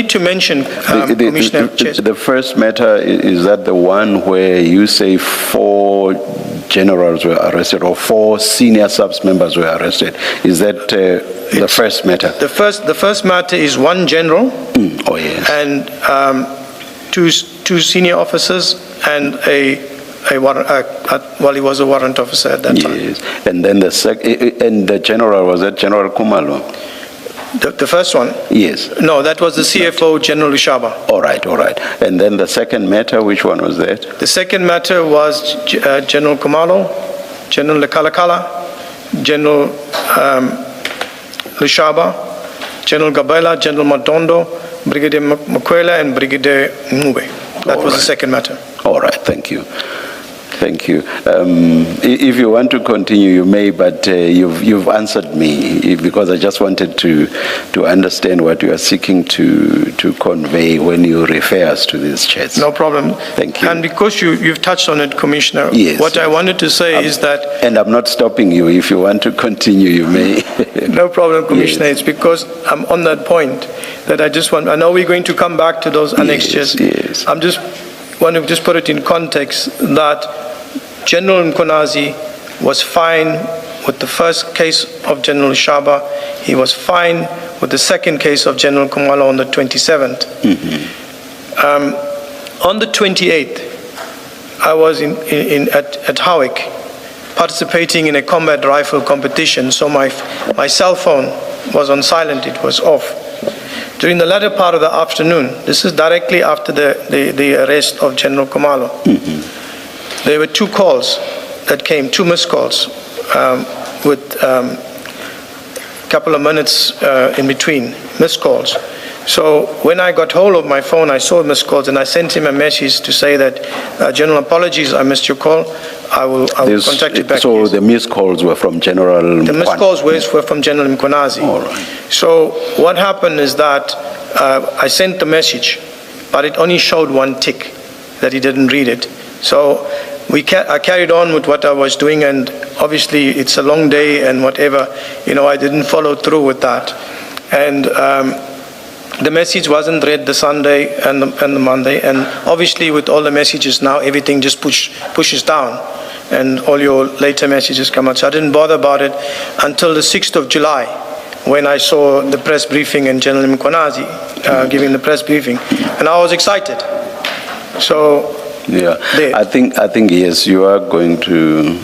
need to mention, Commissioner. The first matter, is that the one where you say 4 generals were arrested or 4 senior subs members were arrested? Is that the first matter? The first matter is 1 general. Oh yes. And 2 senior officers and well, he was a warrant officer at that time. Yes. And then the general, was that General Khumalo? The first one? Yes. No, that was the CFO, General Lushaba. All right, all right. And then the second matter, which one was that? The second matter was General Khumalo, General Lekalakala, General Lushaba, General Gabela, General Madondo, Brigadier Mkhwanazi, and Brigadier Ngube. That was the second matter. All right, thank you. Thank you. If you want to continue, you may, but you've answered me because I just wanted to understand what you are seeking to convey when you refer us to these chats. No problem. Thank you. And because you've touched on it, Commissioner, yes, what I wanted to say is that... And I'm not stopping you. If you want to continue, you may. No problem, Commissioner. Yes. It's because I'm on that point that I know we're going to come back to those annexures. Yes. I'm just want to put it in context that General Mkhwanazi was fine with the first case of General Shaba. He was fine with the second case of General Khumalo on the 27th. On the 28th, I was at Howick participating in a combat rifle competition, so my cell phone was on silent, it was off. During the latter part of the afternoon, this is directly after the arrest of General Khumalo, there were 2 calls that came, 2 missed calls, with a couple of minutes in between, missed calls. So when I got hold of my phone, I saw missed calls, and I sent him a message to say that, General, apologies, I missed your call. I will contact you back. So the missed calls were from General The missed calls were from General Mkhwanazi. All right. So what happened is that I sent the message, but it only showed 1 tick, that he didn't read it. So I carried on with what I was doing, and obviously it's a long day and whatever, I didn't follow through with that. And the message wasn't read the Sunday and the Monday, and obviously with all the messages now, everything just pushes down, and all your later messages come out. So I didn't bother about it until the 6th of July, when I saw the press briefing and General Mkhwanazi giving the press briefing, and I was excited. So. Yeah, I think yes, you are going to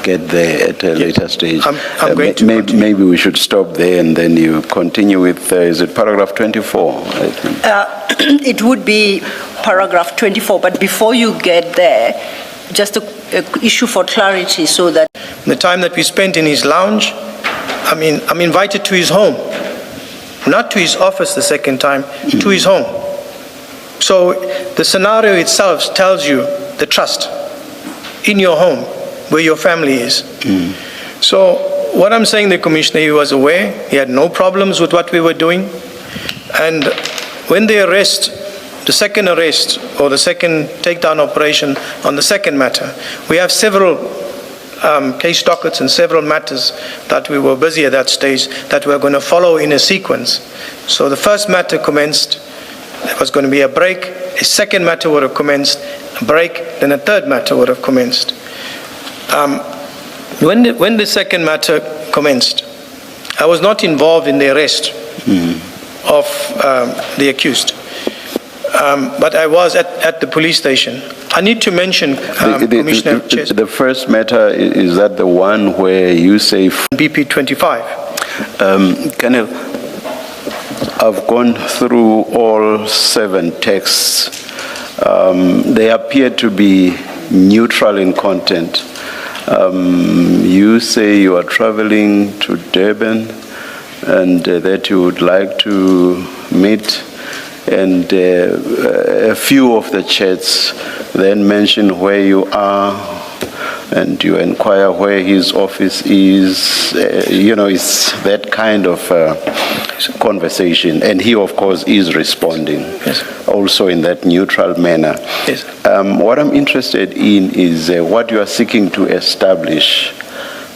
get there at a later stage. I'm going to maybe we should stop there and then you continue with, is it paragraph 24, I think? It would be paragraph 24, but before you get there, just an issue for clarity so that... The time that we spent in his lounge, I'm invited to his home, not to his office the second time, to his home. So the scenario itself tells you the trust in your home, where your family is. So what I'm saying, the Commissioner, he was aware, he had no problems with what we were doing. And when the arrest, the second arrest, or the second takedown operation on the second matter, we have several case dockets and several matters that we were busy at that stage that we're going to follow in a sequence. So the first matter commenced. There was going to be a break, a second matter would have commenced, a break, then a third matter would have commenced. When the second matter commenced, I was not involved in the arrest of the accused, but I was at the police station. I need to mention, Commissioner... The first matter, is that the one where you say... BP 25. I've gone through all 7 texts. They appear to be neutral in content. You say you are traveling to Durban and that you would like to meet, and a few of the chats then mention where you are, and you inquire where his office is. It's that kind of conversation, and he of course is responding. Yes. Also in that neutral manner. Yes. What I'm interested in is what you are seeking to establish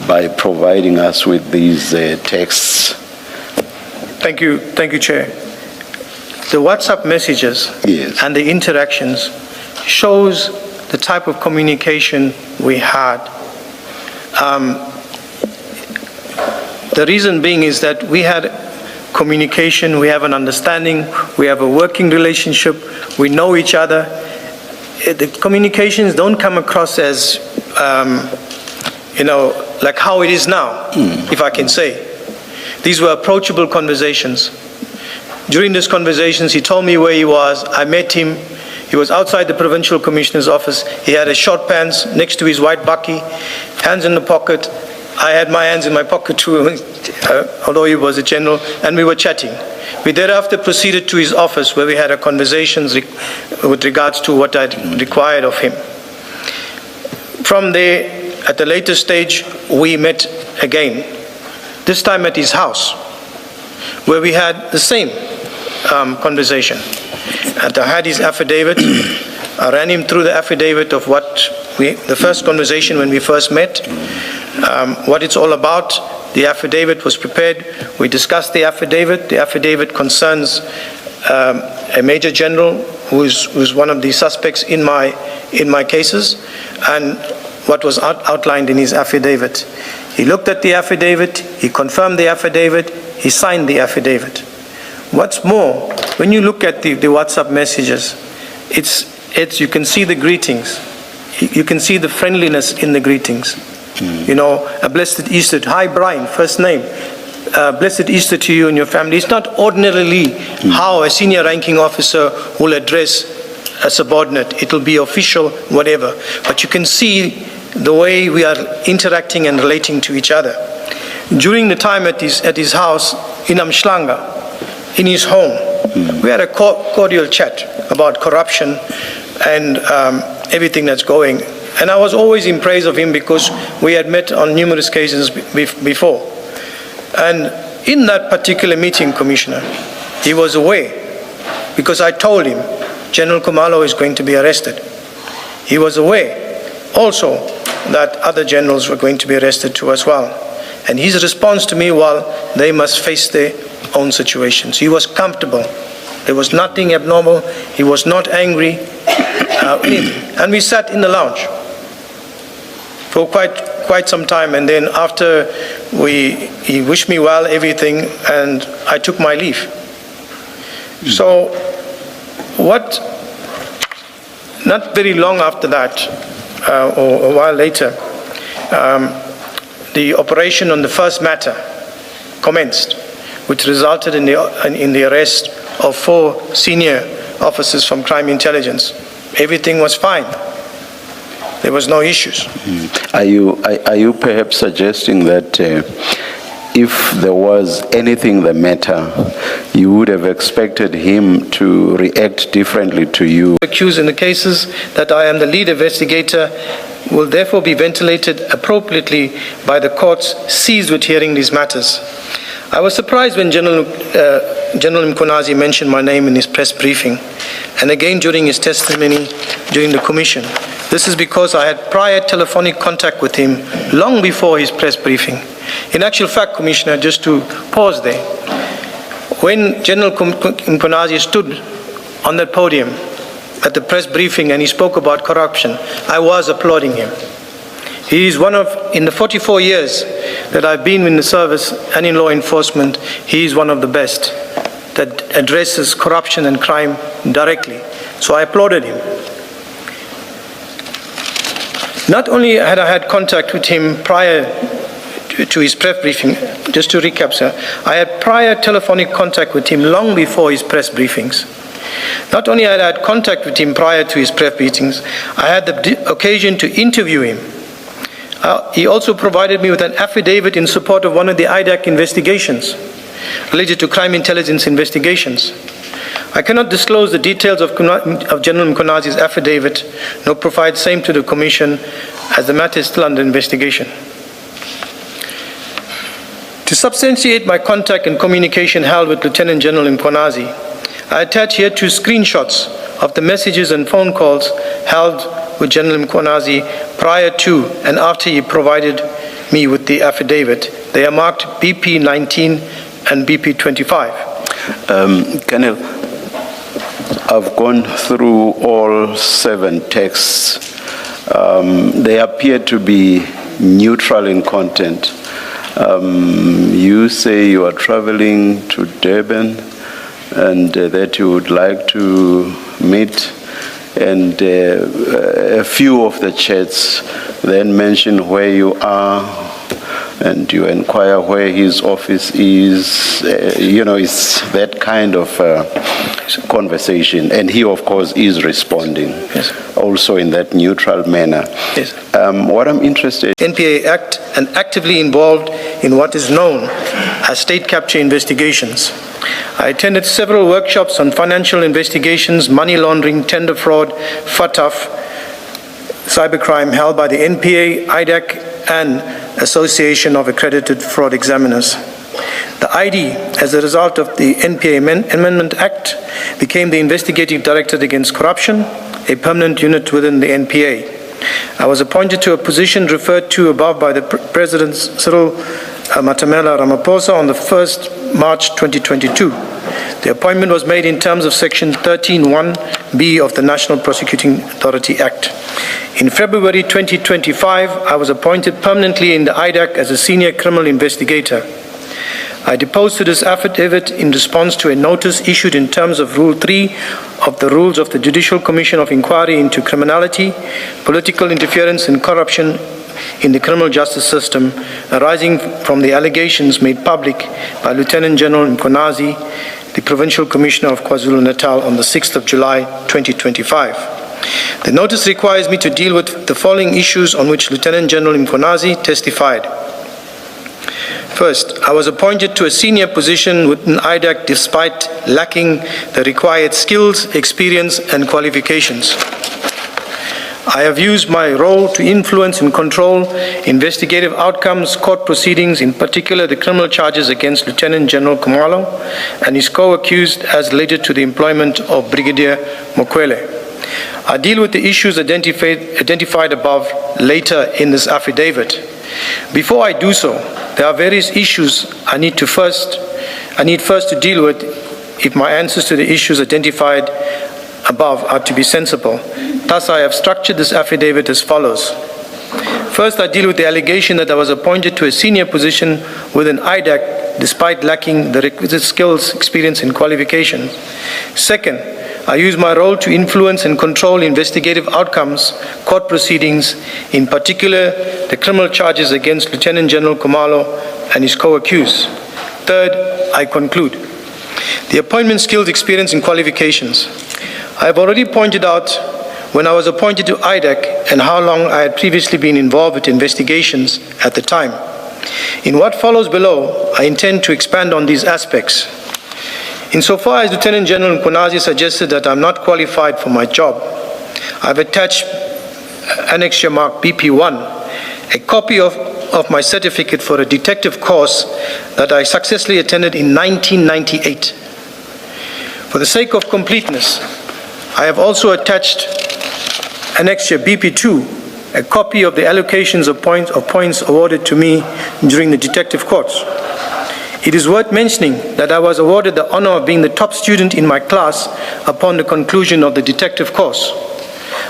by providing us with these texts. Thank you, Chair. The WhatsApp messages Yes. and the interactions shows the type of communication we had. The reason being is that we had communication, we have an understanding, we have a working relationship, we know each other. The communications don't come across as, like how it is now, if I can say. These were approachable conversations. During these conversations, he told me where he was. I met him. He was outside the provincial commissioner's office. He had his short pants next to his white bakkie, hands in the pocket. I had my hands in my pocket too, although he was a general, and we were chatting. We thereafter proceeded to his office where we had a conversation with regards to what I'd required of him. From there, at the later stage, we met again, this time at his house, where we had the same conversation. And I had his affidavit. I ran him through the affidavit of the first conversation when we first met, what it's all about. The affidavit was prepared. We discussed the affidavit. The affidavit concerns a major general who's one of the suspects in my cases, and what was outlined in his affidavit. He looked at the affidavit. He confirmed the affidavit. He signed the affidavit. What's more, when you look at the WhatsApp messages, you can see the greetings. You can see the friendliness in the greetings. A blessed Easter. Hi, Brian, first name. Blessed Easter to you and your family. It's not ordinarily how a senior ranking officer will address a subordinate. It will be official, whatever. But you can see the way we are interacting and relating to each other. During the time at his house in Mhlanga, in his home, we had a cordial chat about corruption and everything that's going. And I was always in praise of him because we had met on numerous occasions before. And in that particular meeting, Commissioner, he was aware, because I told him General Khumalo is going to be arrested. He was aware also that other generals were going to be arrested too as well. And his response to me was, they must face their own situations. He was comfortable. There was nothing abnormal. He was not angry. And we sat in the lounge for quite some time, and then after he wished me well, everything, and I took my leave. So not very long after that, or a while later, the operation on the first matter commenced, which resulted in the arrest of 4 senior officers from crime intelligence. Everything was fine. There was no issues. Are you perhaps suggesting that if there was anything the matter, you would have expected him to react differently to you? Accused in the cases that I am the lead investigator will therefore be ventilated appropriately by the courts seized with hearing these matters. I was surprised when General Mkhwanazi mentioned my name in his press briefing, and again during his testimony during the commission. This is because I had prior telephonic contact with him long before his press briefing. In actual fact, Commissioner, just to pause there, when General Mkhwanazi stood on that podium at the press briefing and he spoke about corruption, I was applauding him. He is in the 44 years that I've been in the service and in law enforcement, he is one of the best that addresses corruption and crime directly. So I applauded him. Not only had I had contact with him prior to his press briefing, just to recap, sir, I had prior telephonic contact with him long before his press briefings. Not only had I had contact with him prior to his press briefings, I had the occasion to interview him. He also provided me with an affidavit in support of one of the IDAC investigations related to crime intelligence investigations. I cannot disclose the details of General Mkhwanazi's affidavit, nor provide same to the Commission, as the matter is still under investigation. To substantiate my contact and communication held with Lieutenant General Mkhwanazi, I attach here 2 screenshots of the messages and phone calls held with General Mkhwanazi prior to and after he provided me with the affidavit. They are marked BP 19 and BP 25. Colonel, I've gone through all 7 texts. They appear to be neutral in content. You say you are traveling to Durban and that you would like to meet, and a few of the chats then mention where you are, and you inquire where his office is. It's that kind of conversation, and he, of course, is responding. Yes. Also in that neutral manner. Yes. What I'm interested NPA Act and actively involved in what is known as state capture investigations. I attended several workshops on financial investigations, money laundering, tender fraud, FATF, cybercrime held by the NPA, IDAC, and Association of Accredited Fraud Examiners. The ID, as a result of the NPA Amendment Act, became the Investigative Directorate Against Corruption, a permanent unit within the NPA. I was appointed to a position referred to above by the President Cyril Matamela Ramaphosa on the 1st March 2022. The appointment was made in terms of Section 13(1)(b) of the National Prosecuting Authority Act. In February 2025, I was appointed permanently in the IDAC as a senior criminal investigator. I deposed to this affidavit in response to a notice issued in terms of Rule 3 of the Rules of the Judicial Commission of Inquiry into Criminality, Political Interference and Corruption in the criminal justice system arising from the allegations made public by Lieutenant General Mkhwanazi, the Provincial Commissioner of KwaZulu-Natal, on the 6th of July 2025. The notice requires me to deal with the following issues on which Lieutenant General Mkhwanazi testified. First, I was appointed to a senior position within IDAC despite lacking the required skills, experience, and qualifications. I have used my role to influence and control investigative outcomes, court proceedings, in particular the criminal charges against Lieutenant General Khumalo and his co-accused as related to the employment of Brigadier Mokwele. I deal with the issues identified above later in this affidavit. Before I do so, there are various issues I need first to deal with if my answers to the issues identified above are to be sensible. Thus, I have structured this affidavit as follows. First, I deal with the allegation that I was appointed to a senior position within IDAC despite lacking the requisite skills, experience, and qualifications. Second, I use my role to influence and control investigative outcomes, court proceedings, in particular the criminal charges against Lieutenant General Khumalo and his co-accused. Third, I conclude. The appointment skills, experience, and qualifications. I have already pointed out when I was appointed to IDAC and how long I had previously been involved with investigations at the time. In what follows below, I intend to expand on these aspects. Insofar as Lieutenant General Mkhwanazi suggested that I'm not qualified for my job, I've attached annexure marked BP1, a copy of my certificate for a detective course that I successfully attended in 1998. For the sake of completeness, I have also attached annexure BP2, a copy of the allocations of points awarded to me during the detective course. It is worth mentioning that I was awarded the honor of being the top student in my class upon the conclusion of the detective course.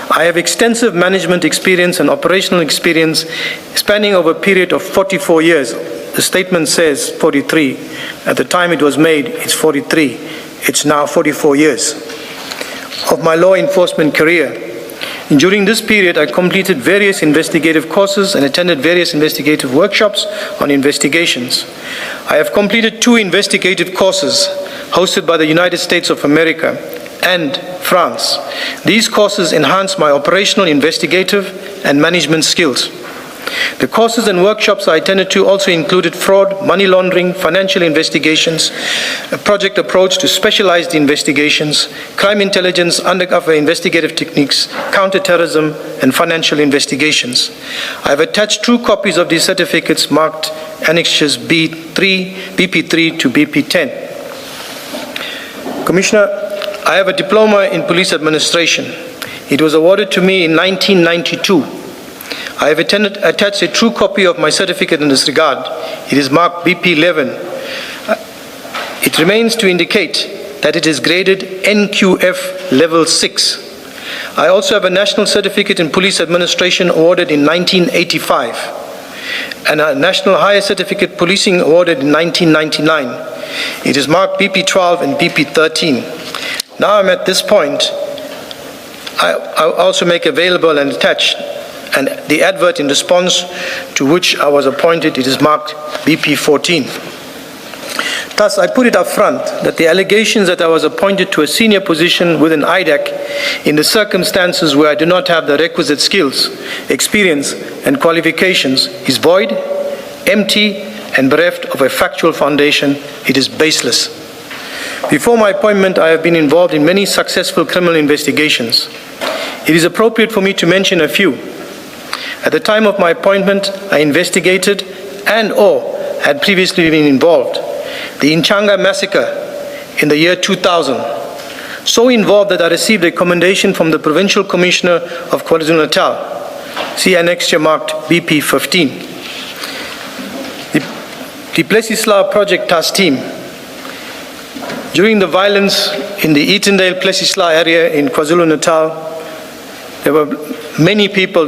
I have extensive management experience and operational experience spanning over a period of 44 years. The statement says 43. At the time it was made, it's 43. It's now 44 years of my law enforcement career. During this period, I completed various investigative courses and attended various investigative workshops on investigations. I have completed 2 investigative courses hosted by the United States of America and France. These courses enhance my operational, investigative, and management skills. The courses and workshops I attended to also included fraud, money laundering, financial investigations, a project approach to specialized investigations, crime intelligence, undercover investigative techniques, counterterrorism, and financial investigations. I have attached 2 copies of these certificates marked annexures BP3 to BP10. Commissioner, I have a diploma in police administration. It was awarded to me in 1992. I have attached a true copy of my certificate in this regard. It is marked BP11. It remains to indicate that it is graded NQF level 6. I also have a National Certificate in Police Administration awarded in 1985 and a National Higher Certificate Policing awarded in 1999. It is marked BP12 and BP13. Now I'm at this point. I also make available and attach the advert in response to which I was appointed. It is marked BP14. Thus, I put it up front that the allegations that I was appointed to a senior position within IDAC in the circumstances where I do not have the requisite skills, experience, and qualifications is void, empty, and bereft of a factual foundation. It is baseless. Before my appointment, I have been involved in many successful criminal investigations. It is appropriate for me to mention a few. At the time of my appointment, I investigated and/or had previously been involved the Inchanga massacre in the year 2000, so involved that I received a commendation from the Provincial Commissioner of KwaZulu-Natal. See annexure marked BP15. The Plesisla Project Task Team. During the violence in the Eatondale-Plesisla area in KwaZulu-Natal, there were many people